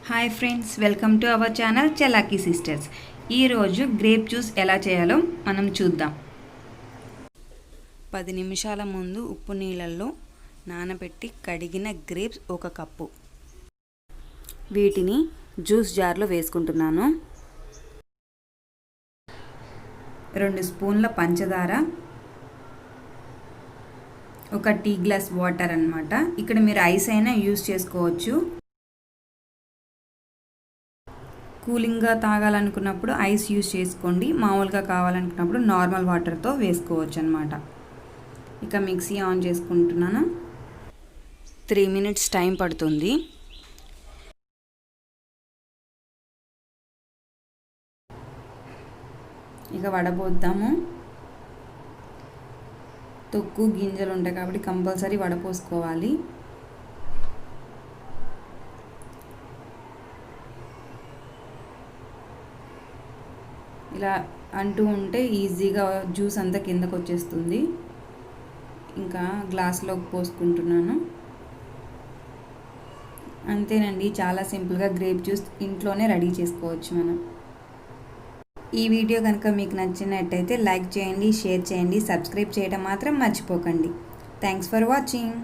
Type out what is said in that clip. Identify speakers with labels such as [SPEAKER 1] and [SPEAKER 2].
[SPEAKER 1] Hi friends, welcome to our channel Chalaki sisters. ఈరోజు grape juice ఎలా చేయాలో మనం చూద్దాం. 10 నిమిషాల ముందు ఉప్పు నీళ్ళల్లో నానబెట్టి కడిగిన గ్రేప్స్ 1 కప్పు. వీటిని జ్యూస్ జార్లో వేసుకుంటున్నాను. 2 స్పూన్ల పంచదార, 1 టీ గ్లాస్ వాటర్ అన్నమాట. ఇక్కడ మీరు ఐస్ అయినా యూస్ చేసుకోవచ్చు. కూలింగ్గా తాగాలనుకున్నప్పుడు ఐస్ యూస్ చేసుకోండి, మామూలుగా కావాలనుకున్నప్పుడు నార్మల్ వాటర్తో వేసుకోవచ్చు అన్నమాట. ఇక మిక్సీ ఆన్ చేసుకుంటున్నాను. 3 మినిట్స్ టైం పడుతుంది. ఇక వడపోద్దాము. తొక్కు గింజలు ఉంటాయి కాబట్టి కంపల్సరీ వడపోసుకోవాలి. ఇలా అంటూ ఉంటే ఈజీగా జ్యూస్ అంతా కిందకు వచ్చేస్తుంది. ఇంకా గ్లాస్లోకి పోసుకుంటున్నాను. అంతేనండి, చాలా సింపుల్గా గ్రేప్ జ్యూస్ ఇంట్లోనే రెడీ చేసుకోవచ్చు మనం. ఈ వీడియో కనుక మీకు నచ్చినట్టయితే లైక్ చేయండి, షేర్ చేయండి, సబ్స్క్రైబ్ చేయడం మాత్రం మర్చిపోకండి. Thanks for watching.